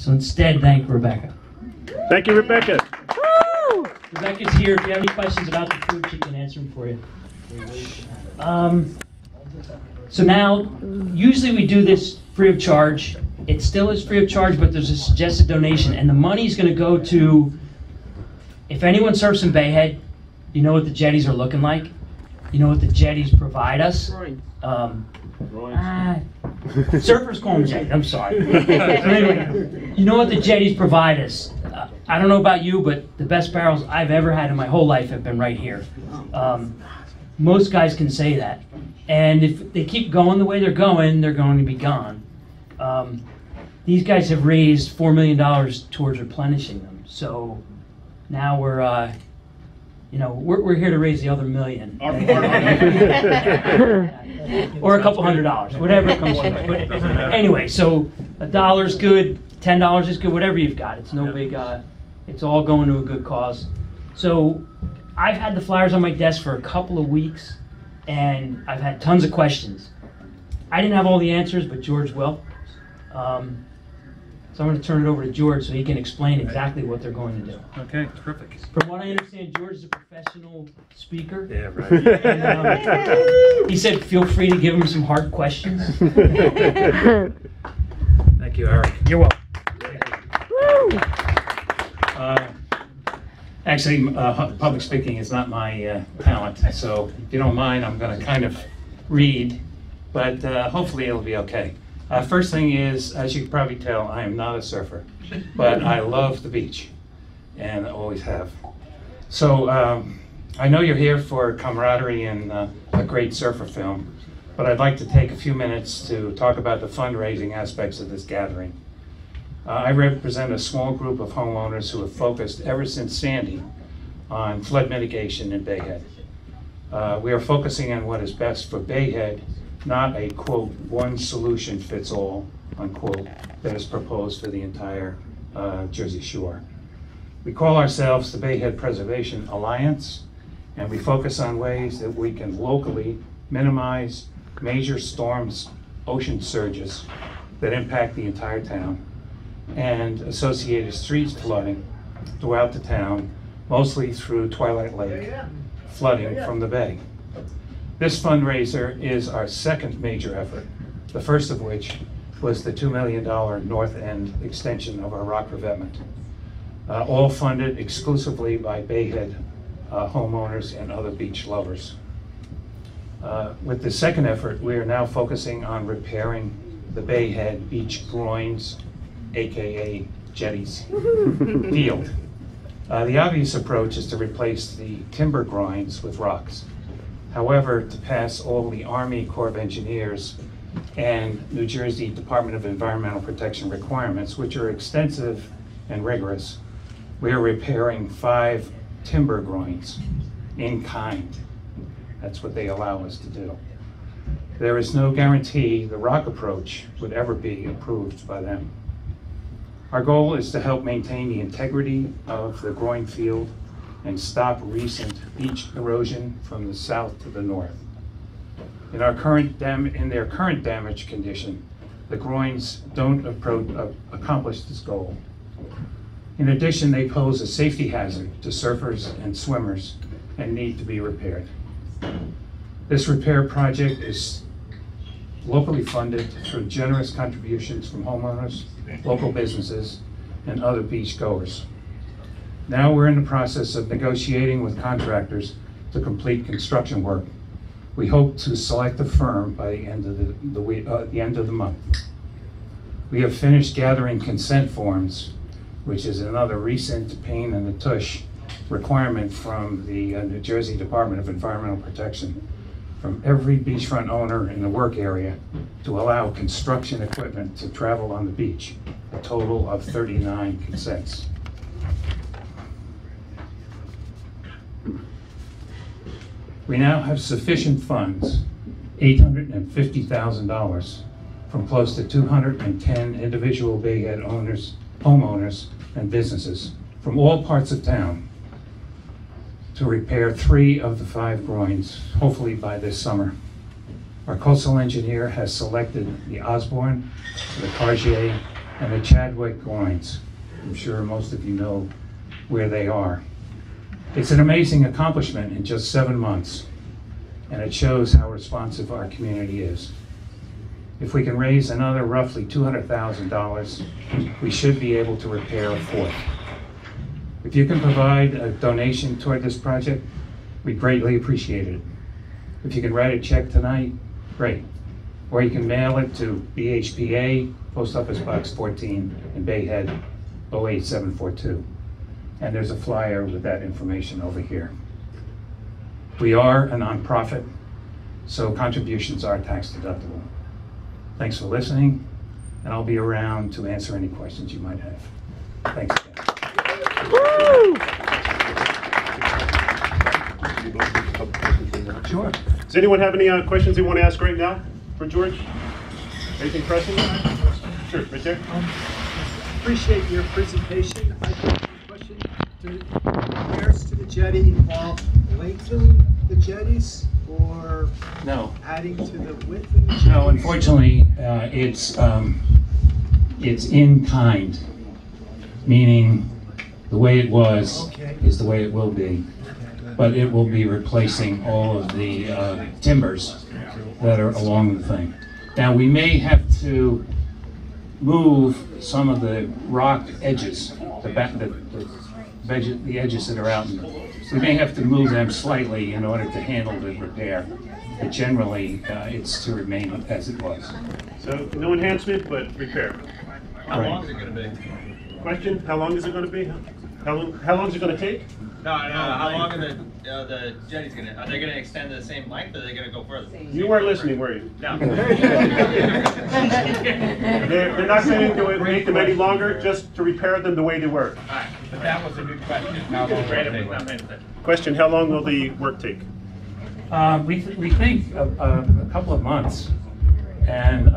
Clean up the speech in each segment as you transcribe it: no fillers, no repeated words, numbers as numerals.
So instead, thank Rebecca. Thank you, Rebecca. Woo! Rebecca's here. If you have any questions about the food, she can answer them for you. So now, usually we do this free of charge. It still is free of charge, but there's a suggested donation, and the money is going to go to, if anyone surfs in Bayhead, you know what the jetties are looking like. You know what the jetties provide us. Surfers call them jetties. I'm sorry. So anyway, you know what the jetties provide us. I don't know about you, but the best barrels I've ever had in my whole life have been right here. Most guys can say that. And if they keep going the way they're going to be gone. These guys have raised $4 million towards replenishing them. So now we're here to raise the other $1 million. Or a couple $100, whatever it comes from. But anyway, so $1 is good, $10 is good, whatever you've got. It's no big, it's all going to a good cause. So I've had the flyers on my desk for a couple of weeks, and I've had tons of questions. I didn't have all the answers, but George will. So I'm going to turn it over to George so he can explain exactly what they're going to do. Okay, terrific. From what I understand, George is a professional speaker. Yeah, right. And, he said feel free to give him some hard questions. Thank you, Eric. You're welcome. Actually, public speaking is not my talent, so if you don't mind, I'm going to kind of read, but hopefully it'll be okay. First thing is, as you can probably tell, I am not a surfer, but I love the beach, and I always have. So I know you're here for camaraderie and a great surfer film, but I'd like to take a few minutes to talk about the fundraising aspects of this gathering. I represent a small group of homeowners who have focused ever since Sandy on flood mitigation in Bayhead. We are focusing on what is best for Bayhead, not a, quote, one solution fits all, unquote, that is proposed for the entire Jersey Shore. We call ourselves the Bayhead Preservation Alliance, and we focus on ways that we can locally minimize major storms, ocean surges that impact the entire town, and associated street flooding throughout the town, mostly through Twilight Lake, flooding from the bay. This fundraiser is our second major effort, the first of which was the $2 million north end extension of our rock revetment, all funded exclusively by Bayhead homeowners and other beach lovers. With the second effort, we are now focusing on repairing the Bayhead beach groins, AKA jetties, field. The obvious approach is to replace the timber groins with rocks. However, to pass all the Army Corps of Engineers and New Jersey Department of Environmental Protection requirements, which are extensive and rigorous, we are repairing 5 timber groins in kind. That's what they allow us to do. There is no guarantee the rock approach would ever be approved by them. Our goal is to help maintain the integrity of the groin field and stop recent beach erosion from the south to the north. In their current damage condition, the groins don't accomplish this goal. In addition, they pose a safety hazard to surfers and swimmers and need to be repaired. This repair project is locally funded through generous contributions from homeowners, local businesses, and other beach goers. Now we're in the process of negotiating with contractors to complete construction work. We hope to select a firm by the end of the month. We have finished gathering consent forms, which is another recent pain in the tush requirement from the New Jersey Department of Environmental Protection, from every beachfront owner in the work area to allow construction equipment to travel on the beach, a total of 39 consents. We now have sufficient funds, $850,000, from close to 210 individual Bayhead owners, homeowners, and businesses from all parts of town to repair 3 of the 5 groins, hopefully by this summer. Our coastal engineer has selected the Osborne, the Cargier, and the Chadwick Lines. I'm sure most of you know where they are. It's an amazing accomplishment in just 7 months, and it shows how responsive our community is. If we can raise another roughly $200,000, we should be able to repair a fourth. If you can provide a donation toward this project, we greatly appreciate it. If you can write a check tonight, great. Or you can mail it to BHPA, Post Office Box 14 in Bay Head, 08742. And there's a flyer with that information over here. We are a nonprofit, so contributions are tax deductible. Thanks for listening, and I'll be around to answer any questions you might have. Thanks again. Sure. Does anyone have any questions they want to ask right now for George? Anything pressing? Sure, right there. Appreciate your presentation. I have a question. Do repairs to the jetty involve lengthening the jetties or No. adding to the width of the jetties? No, unfortunately, it's in kind, meaning the way it was is the way it will be, but it will be replacing all of the timbers that are along the thing. Now, we may have to move some of the rock edges, the edges that are out. We may have to move them slightly in order to handle the repair, but generally, it's to remain as it was. So no enhancement, but repair. How Right. long is it going to be? Question, how long is it going to be? How long is it going to take? No, how long are the jetties going to, are they going to extend the same length, or are they going to go further? You weren't listening, were you? No. They're not going to make them any longer, just to repair them the way they were. Alright, but that was a good question. How long will it take? Question, how long will the work take? We think a couple of months, and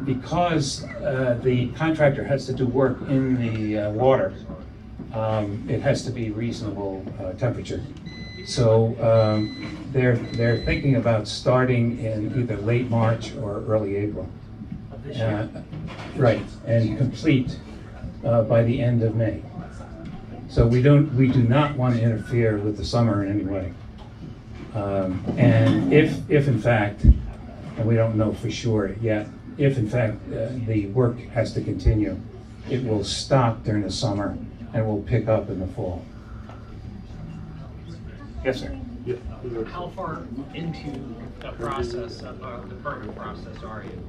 because the contractor has to do work in the water, it has to be reasonable temperature. So they're thinking about starting in either late March or early April. Right, and complete by the end of May. So we do not want to interfere with the summer in any way. And if in fact, and we don't know for sure yet, if in fact the work has to continue, it will stop during the summer and will pick up in the fall. Yes, sir. Yeah. How far into the process of the permit process are you?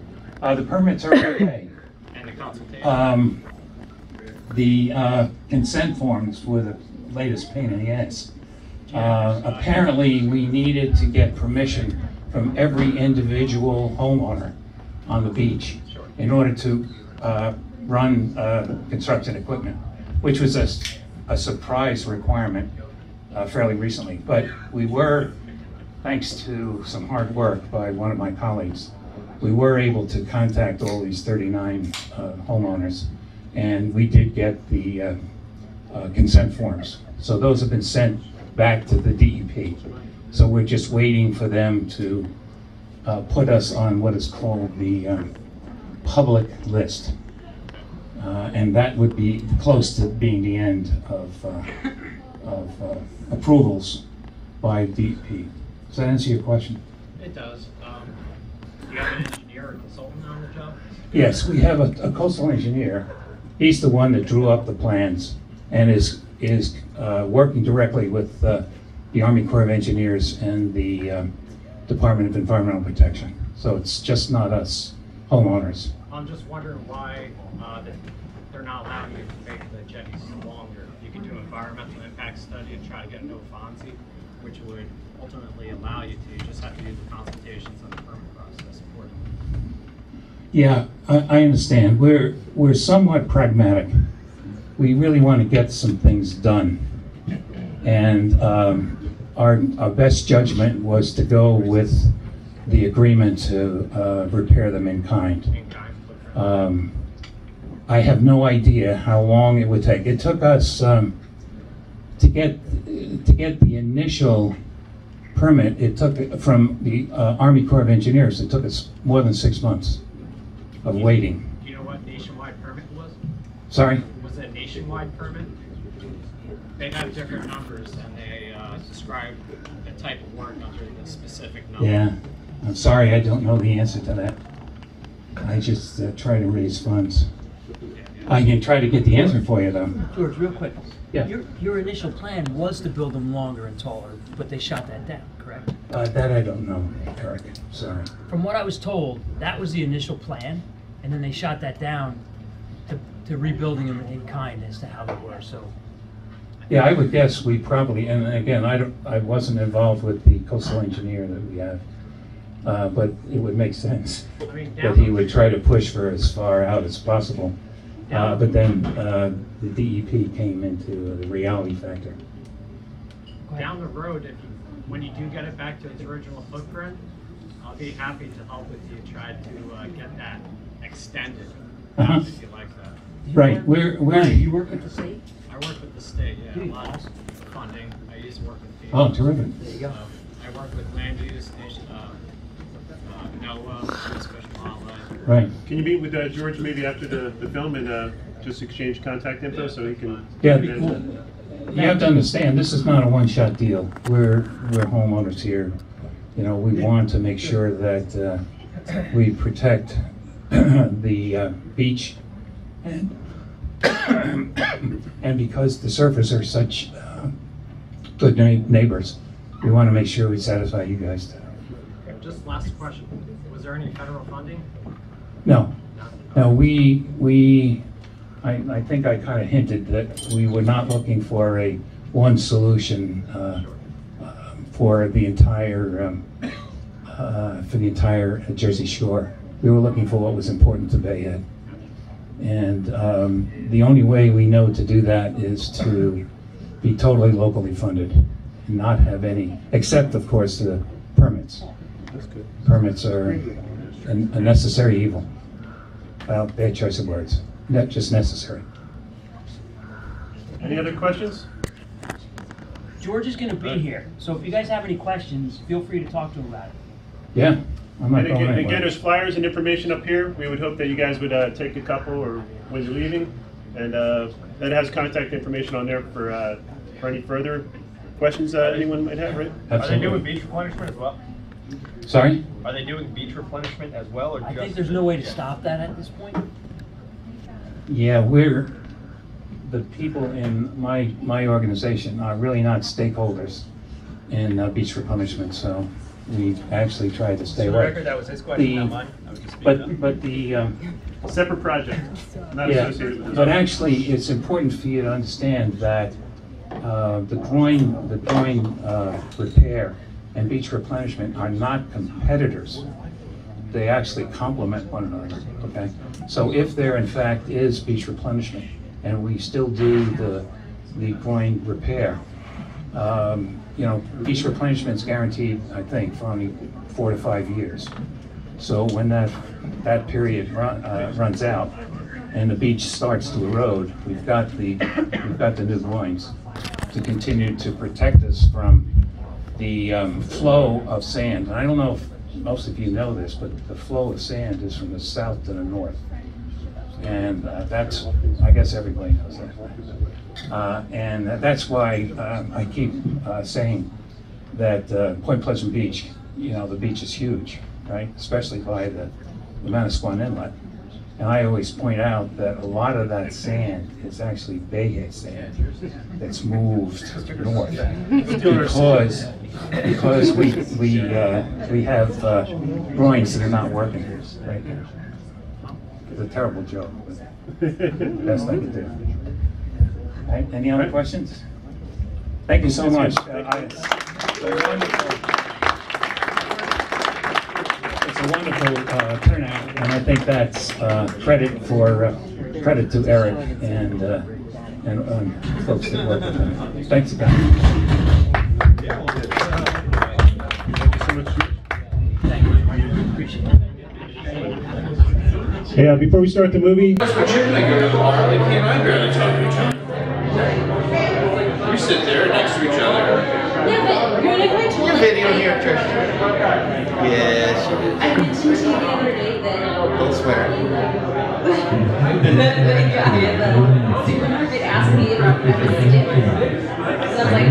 The permits are okay. And the consultation? The consent forms were the latest pain in the ass. Apparently, we needed to get permission from every individual homeowner on the beach in order to run construction equipment, which was a surprise requirement fairly recently. But we were, thanks to some hard work by one of my colleagues, we were able to contact all these 39 homeowners, and we did get the consent forms. So those have been sent back to the DEP. So we're just waiting for them to put us on what is called the public list. And that would be close to being the end of approvals by DEP. Does that answer your question? It does. Do you have an engineer or consultant on the job? Yes, we have a coastal engineer. He's the one that drew up the plans and is working directly with the Army Corps of Engineers and the Department of Environmental Protection. So it's just not us homeowners. I'm just wondering why they're not allowing you to make the jetties longer. You could do an environmental impact study and try to get no FONSI, which would ultimately allow you to. You just have to do the consultations on the permit process accordingly. Yeah, I understand. We're somewhat pragmatic. We really want to get some things done. And our best judgment was to go with the agreement to repair them in kind. I have no idea how long it would take. It took us to get the initial permit. It took from the Army Corps of Engineers. It took us more than 6 months of waiting. Do you know what the was? Sorry? Was it a nationwide permit? They have different numbers and they describe the type of work under the specific number. Yeah, I'm sorry, I don't know the answer to that. I just try to raise funds. I can try to get the answer for you, though. George, real quick. Yeah. Your initial plan was to build them longer and taller, but they shot that down, correct? That I don't know, Eric, sorry. From what I was told, that was the initial plan, and then they shot that down to rebuilding them in kind as to how they were, so. Yeah, I would guess we probably, and again, I wasn't involved with the coastal engineer that we have, but it would make sense I mean, that he would try to push for as far out as possible. But then the DEP came into the reality factor. down the road, when you do get it back to its original footprint, I'll be happy to help with you try to get that extended, if you like that. Right, You work with the state? I work with the state, yeah, a lot of funding. I used to work with Oh, FEMA. terrific. There you go. I work with land use, NOAA, special wildlife. Right. Can you meet with George maybe after the film and just exchange contact info so he can? Yeah, that'd be cool. You have to understand, this is not a one-shot deal. We're homeowners here. You know, we want to make sure that we protect the beach, and and because the surfers are such good neighbors, we want to make sure we satisfy you guys too. Just last question, was there any federal funding? No, no, I think I kind of hinted that we were not looking for a one solution for the entire Jersey Shore. We were looking for what was important to Bayhead, and the only way we know to do that is to be totally locally funded and not have any, except of course the permits. That's good. Permits are a necessary evil. Well, bad choice of words. Not just necessary. Any other questions? George is gonna be here, so if you guys have any questions, feel free to talk to him about it. Yeah, I'm not And going again, anywhere. there's flyers and information up here. We would hope that you guys would take a couple or when you're leaving. And that has contact information on there for any further questions anyone might have, right? Are they doing Absolutely. beach replenishment as well? Sorry? Are they doing beach replenishment as well, or I just? think there's no way to stop that at this point. Yeah, the people in my organization are really not stakeholders in beach replenishment, so we actually tried to stay For the away. record, that was his question, not mine. I was just speaking up. But the, Separate project, not yeah, associated with this. but actually, it's important for you to understand that the groin repair and beach replenishment are not competitors. They actually complement one another, okay? So if there in fact is beach replenishment and we still do the groin repair, you know, beach replenishment is guaranteed, I think, for only 4 to 5 years. So when that period runs out and the beach starts to erode, we've got the new groins to continue to protect us from the flow of sand. And I don't know if most of you know this, but the flow of sand is from the south to the north. And that's, I guess everybody knows that. And that's why I keep saying that Point Pleasant Beach, you know, the beach is huge, right? Especially by the Manasquan Inlet. And I always point out that a lot of that sand is actually Bayhead sand that's moved north because we have groins that are not working right now. It's a terrible joke, but best I can do. Right, any other questions? Thank you so much. It's a wonderful turnout, and I think that's credit to Eric and folks that work with him. Thanks again. Thank you so much. Thank you. Appreciate it. Hey, before we start the movie, But you're gonna go to the bar, like he and I barely talk to each other. We sit there next to each other. Yeah, but you're like Your video here, Trish. Yes. I mentioned to you the other day that Don't swear. The guy at the supermarket asked me if I was stiff. So I was like,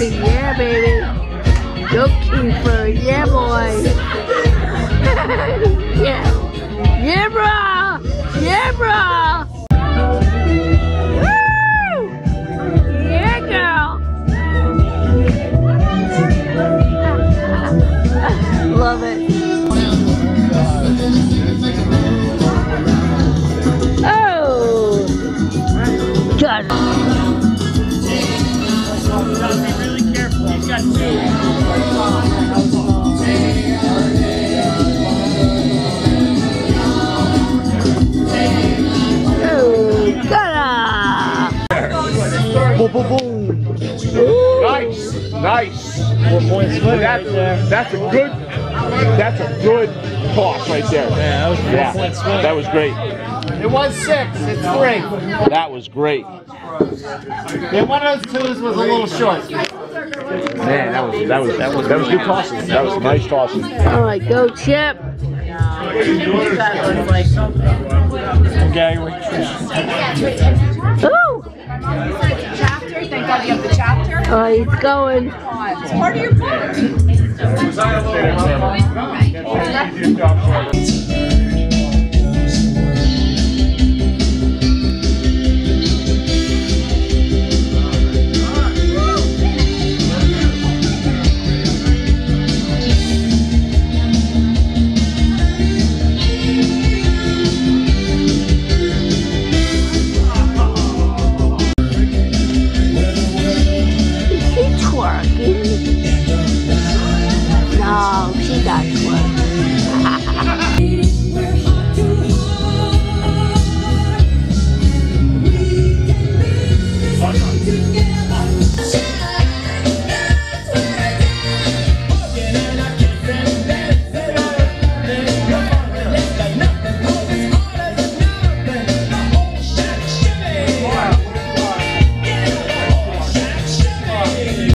yeah, baby. Go keeper, yeah, boy. Yeah, yeah, bro. Yeah, bro. Woo! Yeah, girl. Love it. Oh, God. Be really careful. He's got two. Boom, boom, boom. Nice, nice. That's a good toss right there. Yeah, that was that was great. It was 6, it's 3. That was great. Yeah, one of those twos was a little short. Man, that was good tossing. That was nice tossing. All right, go Chip. Ooh. chapter. Thank God you have the chapter. Oh, he's going. It's part of your book. No, she got